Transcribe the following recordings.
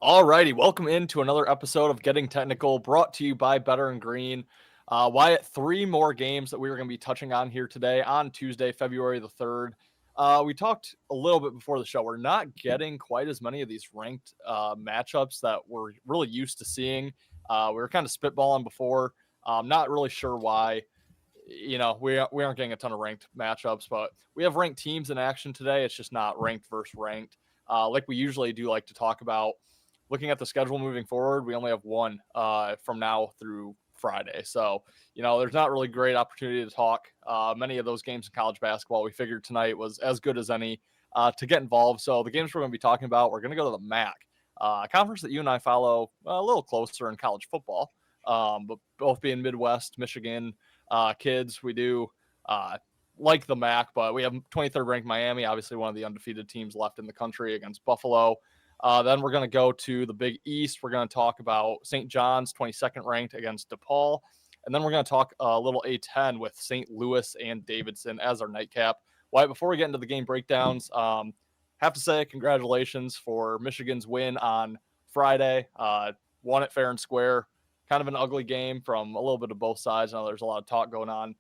Alrighty, welcome into another episode of Getting Technical, brought to you by Better and Green. Wyatt, three more games that we are going to be touching on here today on Tuesday, February the 3rd. We talked a little bit before the show. We're not getting quite as many of these ranked matchups that we're really used to seeing. We were kind of spitballing before. Not really sure why. We aren't getting a ton of ranked matchups, but we have ranked teams in action today. It's just not ranked versus ranked. Like we usually do like to talk about. Looking at the schedule moving forward, we only have one from now through Friday. So, there's not really great opportunity to talk. Many of those games in college basketball, we figured tonight was as good as any to get involved. So the games we're going to be talking about, we're going to go to the MAC, a conference that you and I follow a little closer in college football, but both being Midwest, Michigan kids, we do like the MAC, but we have 23rd ranked Miami, obviously one of the undefeated teams left in the country against Buffalo. Then we're going to go to the Big East. We're going to talk about St. John's, 22nd ranked against Depaul. And then we're going to talk a little A10 with St. Louis and Davidson as our nightcap. Wyatt, before we get into the game breakdowns, have to say congratulations for Michigan's win on Friday. Won it fair and square. Kind of an ugly game from a little bit of both sides. I know there's a lot of talk going on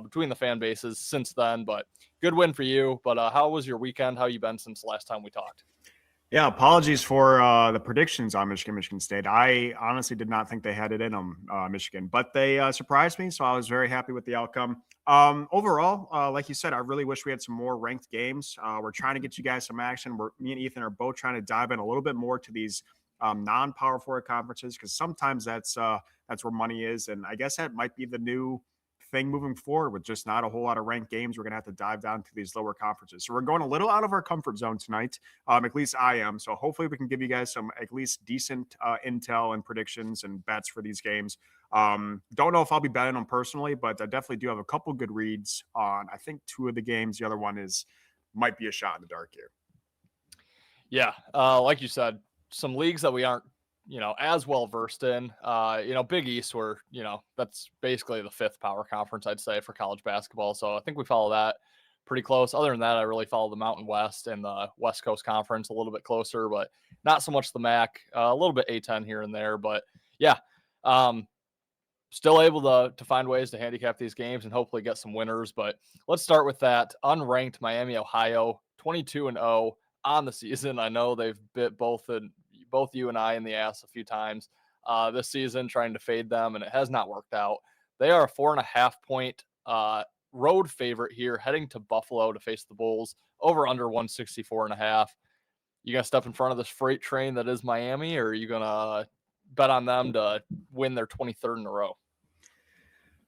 between the fan bases since then, but good win for you. But how was your weekend? How you been since the last time we talked? Yeah, apologies for the predictions on Michigan State. I honestly did not think they had it in them, Michigan, but they surprised me, so I was very happy with the outcome. Overall, like you said, I really wish we had some more ranked games. We're trying to get you guys some action. Me and Ethan are both trying to dive in a little bit more to these non-Power Four conferences because sometimes that's where money is, and I guess that might be the new thing moving forward with just not a whole lot of ranked games. We're going to have to dive down to these lower conferences. So we're going a little out of our comfort zone tonight. At least I am. So hopefully we can give you guys some at least decent intel and predictions and bets for these games. Don't know if I'll be betting them personally, but I definitely do have a couple good reads on, I think, two of the games. The other one might be a shot in the dark here. Yeah, like you said, some leagues that we aren't, as well versed in. Big East, where that's basically the fifth power conference, I'd say, for college basketball. So I think we follow that pretty close. Other than that, I really follow the Mountain West and the West Coast Conference a little bit closer, but not so much the MAC. A little bit A10 here and there, but yeah, still able to find ways to handicap these games and hopefully get some winners. But let's start with that unranked Miami, Ohio, 22-0 on the season. I know they've bit both you and I in the ass a few times this season trying to fade them, and it has not worked out. They are a 4.5-point road favorite here, heading to Buffalo to face the Bulls. Over under 164.5. You gonna step in front of this freight train that is Miami, or are you gonna bet on them to win their 23rd in a row?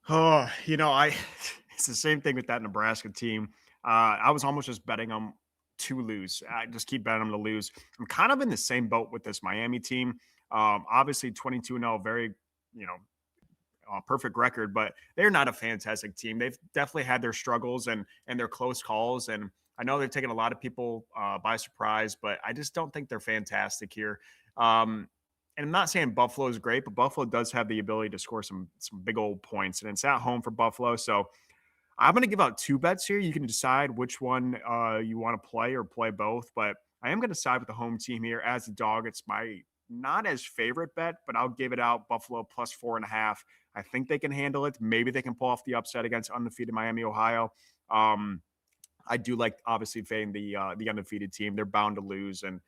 Oh, it's the same thing with that Nebraska team. I was almost just betting them to lose. I just keep betting them to lose. I'm kind of in the same boat with this Miami team. Obviously 22-0, very, perfect record, but they're not a fantastic team. They've definitely had their struggles and their close calls. And I know they've taken a lot of people by surprise, but I just don't think they're fantastic here. And I'm not saying Buffalo is great, but Buffalo does have the ability to score some big old points, and it's at home for Buffalo. So I'm going to give out two bets here. You can decide which one you want to play or play both, but I am going to side with the home team here as a dog. It's my not as favorite bet, but I'll give it out Buffalo plus 4.5. I think they can handle it. Maybe they can pull off the upset against undefeated Miami, Ohio. I do like obviously fading the undefeated team. They're bound to lose, and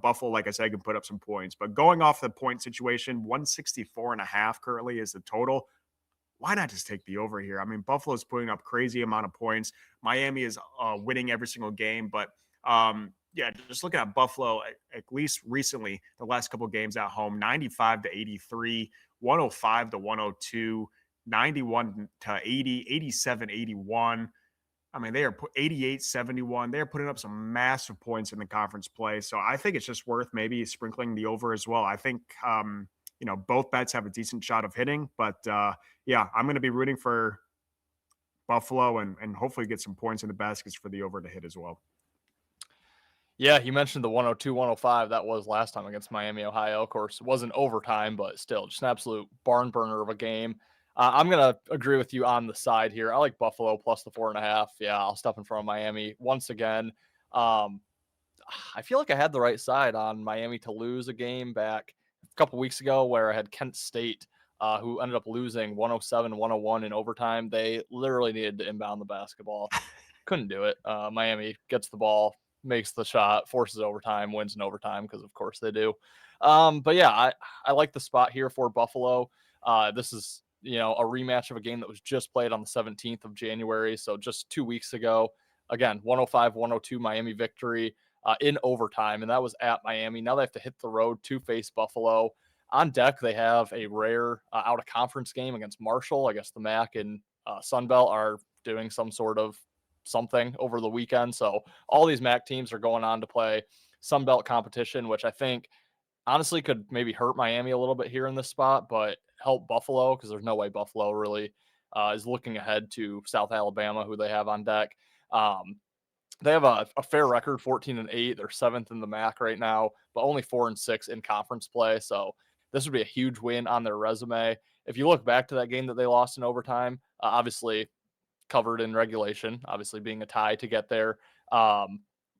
Buffalo, like I said, can put up some points. But going off the point situation, 164.5 currently is the total. Why not just take the over here? I mean, Buffalo's putting up crazy amount of points. Miami is winning every single game, but yeah, just looking at Buffalo, at least recently, the last couple of games at home, 95-83, 105-102, 91-80, 87-81. I mean, they are 88-71. They're putting up some massive points in the conference play. So I think it's just worth maybe sprinkling the over as well. I think, both bets have a decent shot of hitting. But, yeah, I'm going to be rooting for Buffalo and hopefully get some points in the baskets for the over to hit as well. Yeah, you mentioned the 102, 105. That was last time against Miami, Ohio. Of course, it wasn't overtime, but still just an absolute barn burner of a game. I'm going to agree with you on the side here. I like Buffalo plus the 4.5. Yeah, I'll step in front of Miami once again. I feel like I had the right side on Miami to lose a game back a couple weeks ago where I had Kent State, who ended up losing 107-101 in overtime. They literally needed to inbound the basketball. Couldn't do it. Miami gets the ball, makes the shot, forces overtime, wins in overtime because of course they do. But yeah, I like the spot here for Buffalo. This is a rematch of a game that was just played on the 17th of January, so just 2 weeks ago. Again, 105-102 Miami victory in overtime, and that was at Miami. Now they have to hit the road to face Buffalo. On deck, they have a rare out of conference game against Marshall. I guess the MAC and Sunbelt are doing some sort of something over the weekend. So all these MAC teams are going on to play Sunbelt competition, which I think honestly could maybe hurt Miami a little bit here in this spot, but help Buffalo because there's no way Buffalo really is looking ahead to South Alabama, who they have on deck. Um, they have a fair record, 14-8. They're seventh in the MAC right now, but only 4-6 in conference play. So this would be a huge win on their resume. If you look back to that game that they lost in overtime, obviously covered in regulation, obviously being a tie to get there,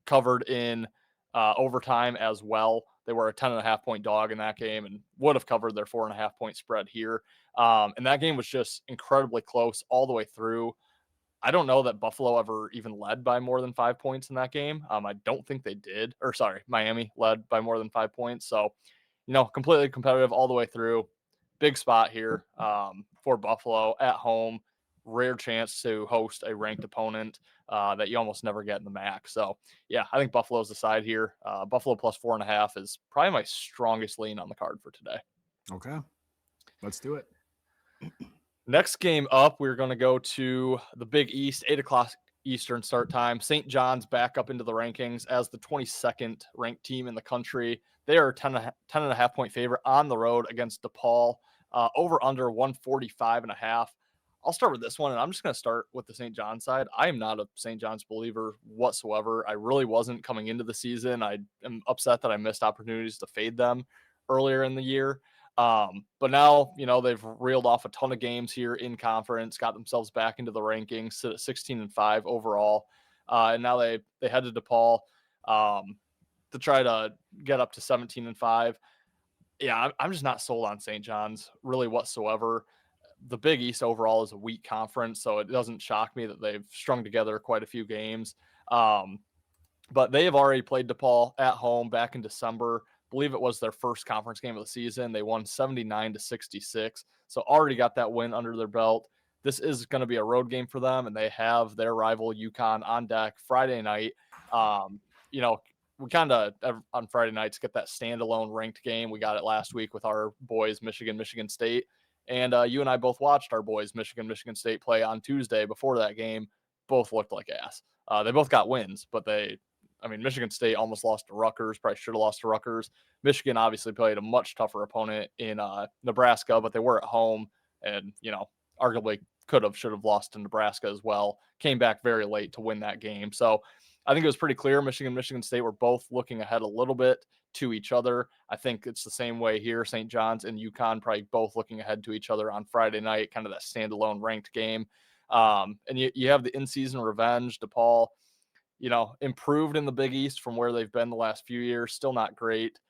covered in overtime as well. They were a 10.5 point dog in that game and would have covered their 4.5 point spread here. And that game was just incredibly close all the way through. I don't know that Buffalo ever even led by more than 5 points in that game. I don't think they did. Or sorry, Miami led by more than 5 points. So, completely competitive all the way through. Big spot here for Buffalo at home. Rare chance to host a ranked opponent that you almost never get in the MAC. So, yeah, I think Buffalo's the side here. Buffalo plus 4.5 is probably my strongest lean on the card for today. Okay, let's do it. Next game up, we're going to go to the Big East, 8 o'clock Eastern start time. St. John's back up into the rankings as the 22nd ranked team in the country. They are 10.5 point favorite on the road against DePaul, over under 145.5. I'll start with this one, and I'm just going to start with the St. John's side. I am not a St. John's believer whatsoever. I really wasn't coming into the season. I am upset that I missed opportunities to fade them earlier in the year. But now, they've reeled off a ton of games here in conference, got themselves back into the rankings, sit at 16-5 overall. And now they head to DePaul to try to get up to 17-5. Yeah, I'm just not sold on St. John's really whatsoever. The Big East overall is a weak conference, so it doesn't shock me that they've strung together quite a few games. But they have already played DePaul at home back in December. Believe it was their first conference game of the season. They won 79-66. So already got that win under their belt. This is going to be a road game for them, and they have their rival UConn on deck Friday night. We kind of on Friday nights get that standalone ranked game. We got it last week with our boys, Michigan State. And you and I both watched our boys, Michigan State play on Tuesday before that game. Both looked like ass. They both got wins, but Michigan State almost lost to Rutgers, probably should have lost to Rutgers. Michigan obviously played a much tougher opponent in Nebraska, but they were at home and, arguably should have lost to Nebraska as well. Came back very late to win that game. So I think it was pretty clear Michigan State were both looking ahead a little bit to each other. I think it's the same way here. St. John's and UConn probably both looking ahead to each other on Friday night, kind of that standalone ranked game. And you have the in-season revenge. DePaul, improved in the Big East from where they've been the last few years. Still not great.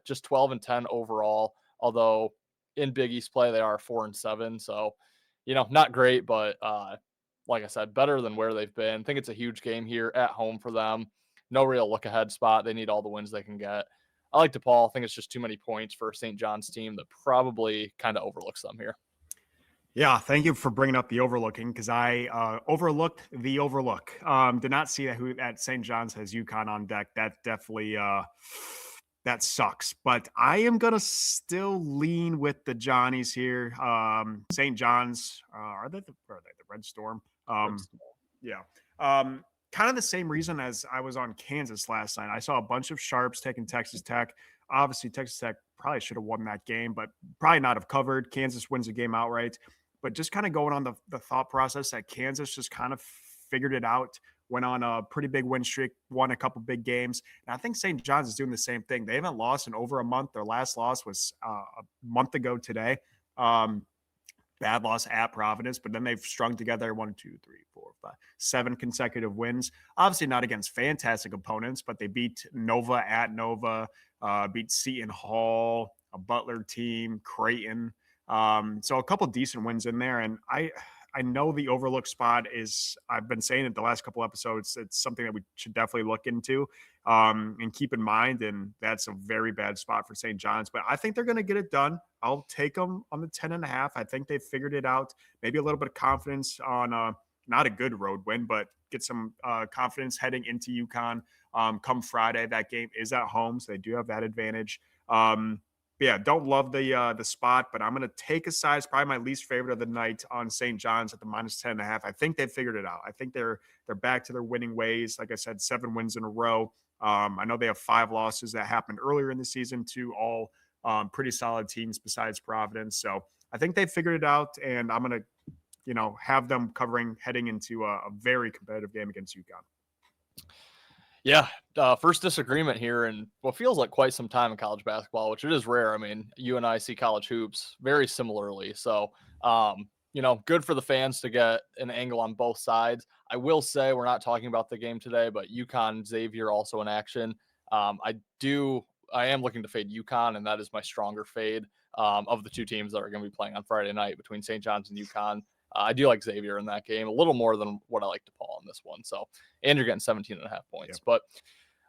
Just 12-10 overall. Although in Big East play, they are 4-7. So, not great, but like I said, better than where they've been. I think it's a huge game here at home for them. No real look ahead spot. They need all the wins they can get. I like DePaul. I think it's just too many points for a St. John's team that probably kind of overlooks them here. Yeah, thank you for bringing up the overlooking because I overlooked the overlook. Did not see who at St. John's has UConn on deck. That definitely that sucks. But I am gonna still lean with the Johnnies here. St. John's are they the Red Storm? Yeah. Kind of the same reason as I was on Kansas last night. I saw a bunch of sharps taking Texas Tech. Obviously, Texas Tech probably should have won that game, but probably not have covered. Kansas wins the game outright. But just kind of going on the thought process that Kansas just kind of figured it out, went on a pretty big win streak, won a couple big games. And I think St. John's is doing the same thing. They haven't lost in over a month. Their last loss was a month ago today. bad loss at Providence, but then they've strung together 7 consecutive wins. Obviously, not against fantastic opponents, but they beat Nova at Nova, beat Seton Hall, a Butler team, Creighton. So a couple decent wins in there, and I know the overlook spot is. I've been saying it the last couple episodes. It's something that we should definitely look into and keep in mind. And that's a very bad spot for St. John's, but I think they're going to get it done. I'll take them on the 10.5. I think they've figured it out. Maybe a little bit of confidence on not a good road win, but get some confidence heading into UConn come Friday. That game is at home, so they do have that advantage. Yeah, don't love the spot, but I'm going to take a side. It's probably my least favorite of the night on St. John's at the minus 10.5. I think they've figured it out. I think they're back to their winning ways. Like I said, 7 wins in a row. I know they have 5 losses that happened earlier in the season to all pretty solid teams besides Providence. So I think they figured it out, and I'm going to, have them covering heading into a very competitive game against UConn. Yeah, first disagreement here in what feels like quite some time in college basketball, which it is rare. I mean, you and I see college hoops very similarly. So, good for the fans to get an angle on both sides. I will say we're not talking about the game today, but UConn Xavier also in action. I am looking to fade UConn, and that is my stronger fade of the two teams that are going to be playing on Friday night between St. John's and UConn. I do like Xavier in that game a little more than what I like DePaul in this one. So, and you're getting 17.5 points. Yep.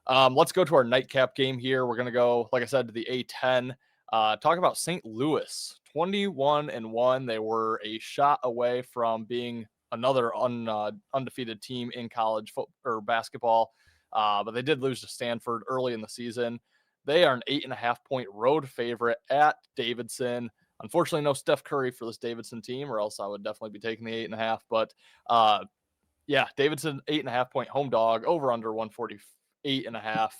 But let's go to our nightcap game here. We're going to go, like I said, to the A10. Talk about St. Louis, 21-1. They were a shot away from being another undefeated team in college football or basketball, but they did lose to Stanford early in the season. They are an 8.5-point road favorite at Davidson. Unfortunately, no Steph Curry for this Davidson team, or else I would definitely be taking the 8.5. But Davidson 8.5-point home dog over under 148.5.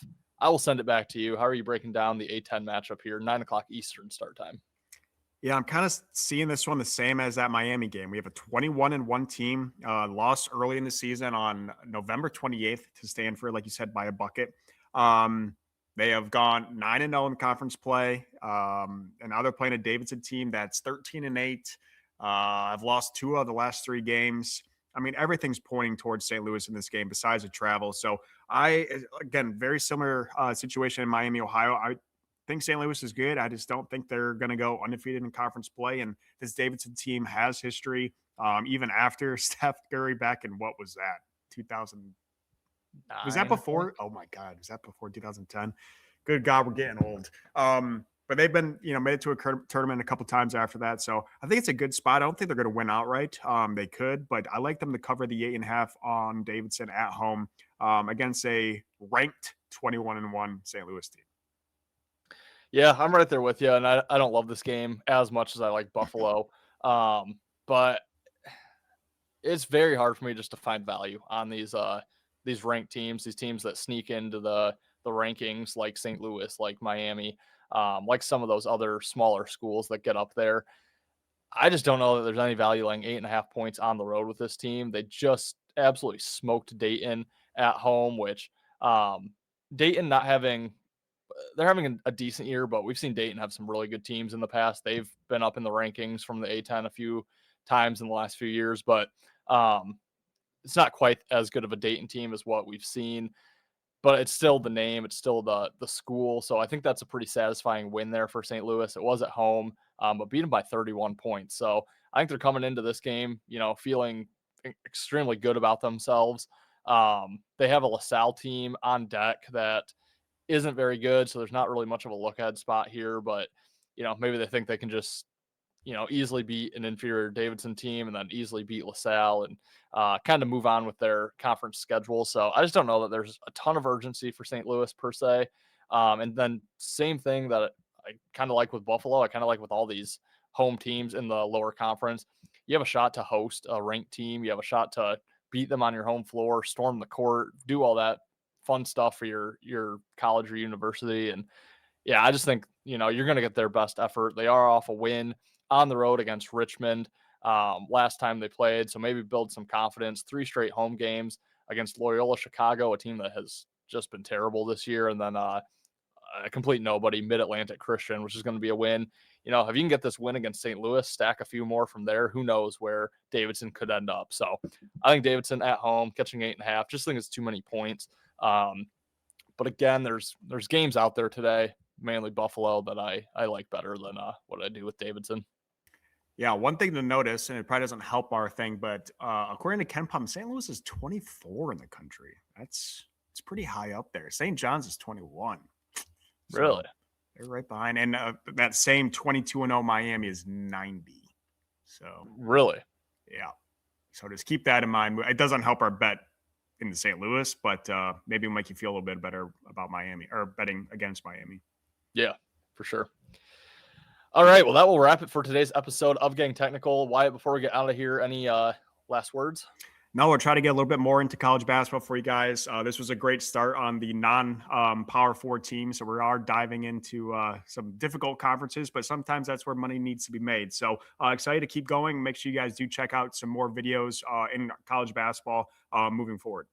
I will send it back to you. How are you breaking down the A10 matchup here? 9:00 Eastern start time. Yeah, I'm kind of seeing this one the same as that Miami game. We have a 21-1 team, lost early in the season on November 28th to Stanford, like you said, by a bucket. They have gone 9-0 in conference play, and now they're playing a Davidson team that's 13-8. I've lost 2 of the last 3 games. I mean, everything's pointing towards St. Louis in this game besides the travel. So again, very similar situation in Miami, Ohio. I think St. Louis is good. I just don't think they're going to go undefeated in conference play. And this Davidson team has history, even after Steph Curry back in, what was that, 2000? Was that before? Oh my God, was that before 2010? Good God, we're getting old. But they've been, made it to a tournament a couple times after that. So I think it's a good spot. I don't think they're going to win outright. They could, but I like them to cover the 8.5 on Davidson at home against a ranked 21-1 St. Louis team. Yeah, I'm right there with you, and I don't love this game as much as I like Buffalo. But it's very hard for me just to find value on these ranked teams, these teams that sneak into the rankings, like St. Louis, like Miami, like some of those other smaller schools that get up there. I just don't know that there's any value laying 8.5 points on the road with this team. They just absolutely smoked Dayton at home, which Dayton they're having a decent year, but we've seen Dayton have some really good teams in the past. They've been up in the rankings from the A10 a few times in the last few years, but it's not quite as good of a Dayton team as what we've seen, but it's still the name. It's still the school. So I think that's a pretty satisfying win there for St. Louis. It was at home, but beat them by 31 points. So I think they're coming into this game, feeling extremely good about themselves. They have a LaSalle team on deck that isn't very good, so there's not really much of a look ahead spot here, but maybe they think they can just easily beat an inferior Davidson team and then easily beat LaSalle and kind of move on with their conference schedule. So I just don't know that there's a ton of urgency for St. Louis per se. And then same thing that I kind of like with Buffalo, I kind of like with all these home teams in the lower conference. You have a shot to host a ranked team. You have a shot to beat them on your home floor, storm the court, do all that fun stuff for your college or university. And yeah, I just think, you're going to get their best effort. They are off a win on the road against Richmond last time they played. So maybe build some confidence. 3 straight home games against Loyola Chicago, a team that has just been terrible this year. And then a complete nobody, Mid-Atlantic Christian, which is going to be a win. You know, if you can get this win against St. Louis, stack a few more from there, who knows where Davidson could end up. So I think Davidson at home catching 8.5, just think it's too many points. But again, there's games out there today, mainly Buffalo, that I like better than what I do with Davidson. Yeah, one thing to notice, and it probably doesn't help our thing, but according to Ken Pom, St. Louis is 24 in the country. It's pretty high up there. St. John's is 21. So Really? they're right behind. And that same 22-0 Miami is 90. So Really? yeah. So just keep that in mind. It doesn't help our bet in the St. Louis, but maybe it'll make you feel a little bit better about Miami or betting against Miami. Yeah, for sure. All right, well, that will wrap it for today's episode of Getting Technical. Wyatt, before we get out of here, any last words? No, we'll try to get a little bit more into college basketball for you guys. This was a great start on the non-Power 4 team, so we are diving into some difficult conferences, but sometimes that's where money needs to be made. So excited to keep going. Make sure you guys do check out some more videos in college basketball moving forward.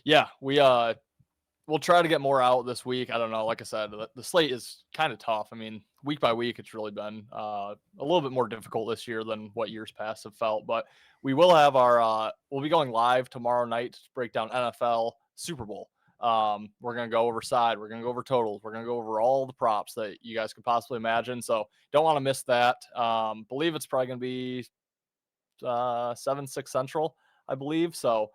Yeah, we'll try to get more out this week. I don't know. Like I said, the slate is kind of tough. I mean, week by week, it's really been a little bit more difficult this year than what years past have felt. But we will have we'll be going live tomorrow night to break down NFL Super Bowl. We're going to go over side. We're going to go over totals. We're going to go over all the props that you guys could possibly imagine. So don't want to miss that. Believe it's probably going to be 7-6 Central, I believe. So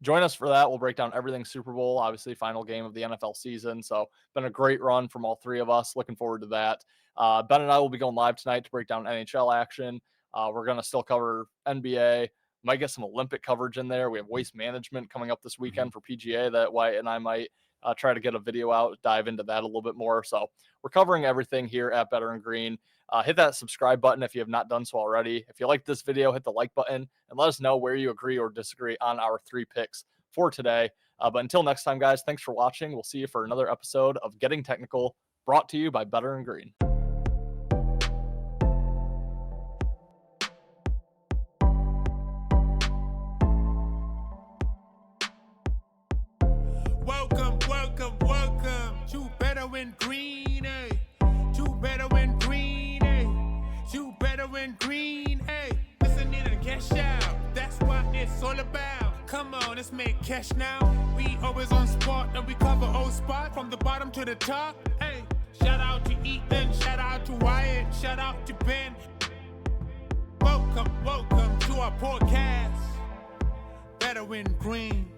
join us for that. We'll break down everything Super Bowl, obviously final game of the NFL season. So been a great run from all three of us. Looking forward to that. Ben and I will be going live tonight to break down NHL action. We're going to still cover NBA. Might get some Olympic coverage in there. We have waste management coming up this weekend for PGA that Wyatt and I might try to get a video out, dive into that a little bit more. So we're covering everything here at Better and Green. Hit that subscribe button if you have not done so already. If you like this video, hit the like button and let us know where you agree or disagree on our 3 picks for today. But until next time, guys, thanks for watching. We'll see you for another episode of Getting Technical, brought to you by Better and Green. Welcome to Better and Green, eh? To Better and Green, eh? To Better and Green, eh? Listen in and cash out. That's what it's all about. Come on, let's make cash now. We always on spot and we cover old spot from the bottom to the top. Hey, shout out to Ethan, shout out to Wyatt, shout out to Ben. Welcome to our podcast, Better and Green.